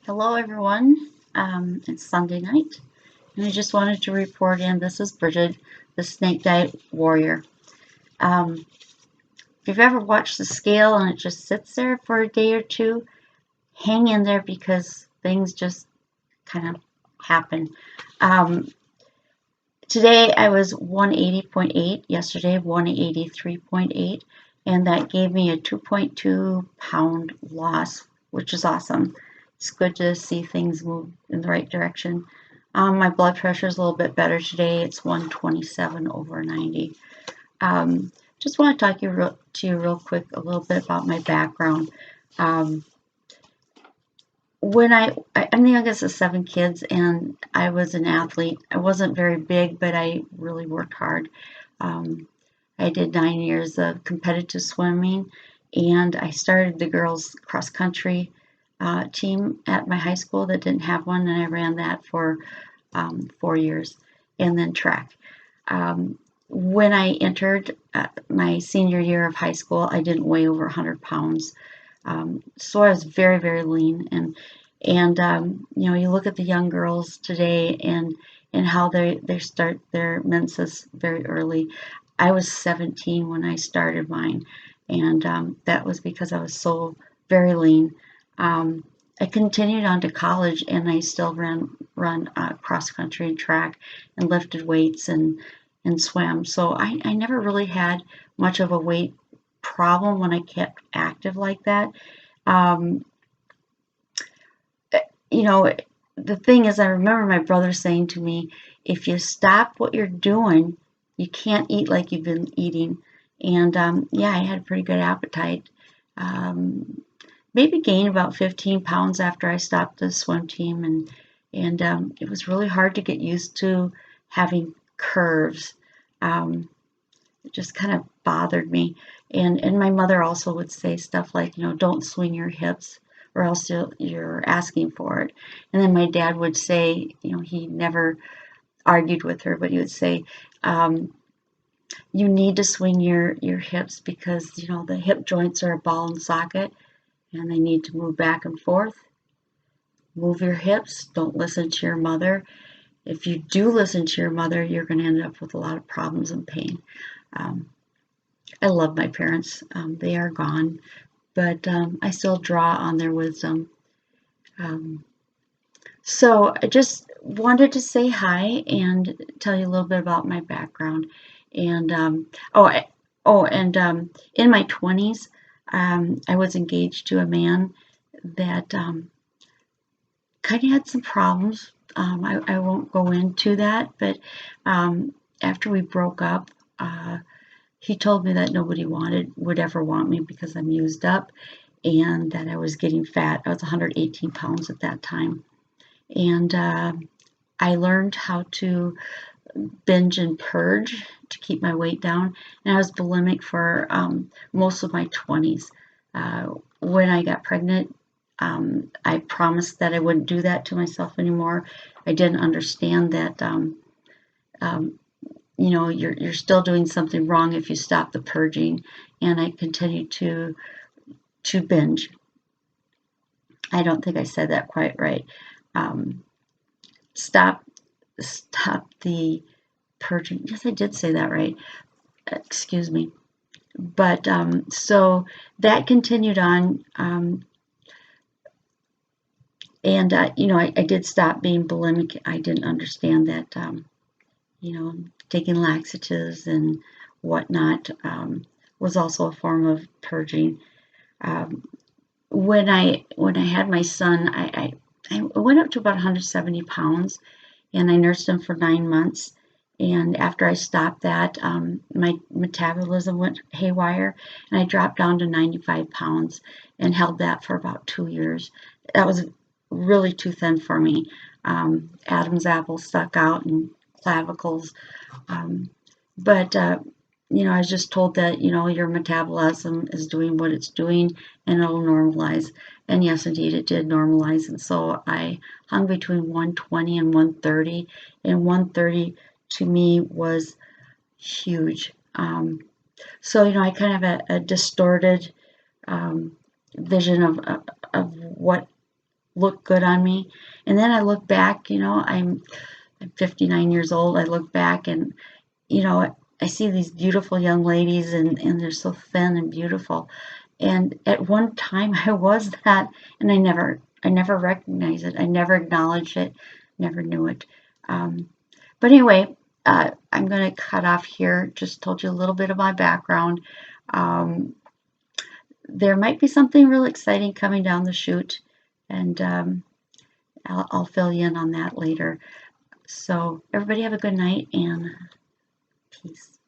Hello everyone, it's Sunday night and I just wanted to report in. This is Brigid, the Snake Diet Warrior. If you've ever watched the scale and it just sits there for a day or two, hang in there because things just kind of happen. Um, Today I was 180.8, yesterday 183.8, and that gave me a 2.2 pound loss, which is awesome. It's good to see things move in the right direction. My blood pressure is a little bit better today. It's 127/90. Just want to talk to you real quick a little bit about my background. Um, I'm the youngest of 7 kids, and I was an athlete. I wasn't very big, but I really worked hard. Um, I did 9 years of competitive swimming, and I started the girls cross country team at my high school that didn't have one, and I ran that for 4 years, and then track. When I entered my senior year of high school, I didn't weigh over 100 pounds. So I was very, very lean. And you look at the young girls today and how they start their menses very early. I was 17 when I started mine, and that was because I was so very lean. Um, I continued on to college, and I still run cross country and track, and lifted weights and swam. So I never really had much of a weight problem when I kept active like that. Um, you know, the thing is, I remember my brother saying to me, if you stop what you're doing, you can't eat like you've been eating. And yeah, I had a pretty good appetite. Um, Maybe gained about 15 pounds after I stopped the swim team, and it was really hard to get used to having curves. Um, it just kind of bothered me. And my mother also would say stuff like, don't swing your hips or else you're asking for it. And then my dad would say, he never argued with her, but he would say, um, you need to swing your hips because, the hip joints are a ball and socket and they need to move back and forth. Move your hips. Don't listen to your mother. If you do listen to your mother, you're going to end up with a lot of problems and pain. Um, I love my parents. They are gone, but I still draw on their wisdom. Um, so I just wanted to say hi and tell you a little bit about my background. And in my 20s, I was engaged to a man that kind of had some problems. I won't go into that, but after we broke up, he told me that nobody would ever want me because I'm used up and that I was getting fat. I was 118 pounds at that time. And I learned how to binge and purge to keep my weight down. And I was bulimic for most of my 20s. When I got pregnant, I promised that I wouldn't do that to myself anymore. I didn't understand that um, you're still doing something wrong if you stop the purging, and I continued to binge. I don't think I said that quite right. Um, stop stop the purging. Yes, I did say that right. Excuse me. But so that continued on, and I did stop being bulimic. I didn't understand that taking laxatives and whatnot was also a form of purging. Um, when I had my son, I went up to about 170 pounds, and I nursed him for 9 months. And after I stopped that, my metabolism went haywire, and I dropped down to 95 pounds and held that for about 2 years. That was really too thin for me. Adam's apple stuck out and clavicles. Um, but I was just told that, your metabolism is doing what it's doing and it'll normalize. And yes, indeed, it did normalize. And so I hung between 120 and 130. And 130 to me was huge. So, I kind of have a distorted vision of what look good on me. And then I look back, I'm 59 years old. I look back and, I see these beautiful young ladies and they're so thin and beautiful. And at one time I was that, and I never recognized it. I never acknowledged it, never knew it. Um, but anyway, I'm going to cut off here. Just told you a little bit of my background. Um, there might be something real exciting coming down the chute, and I'll fill you in on that later. So everybody have a good night and peace.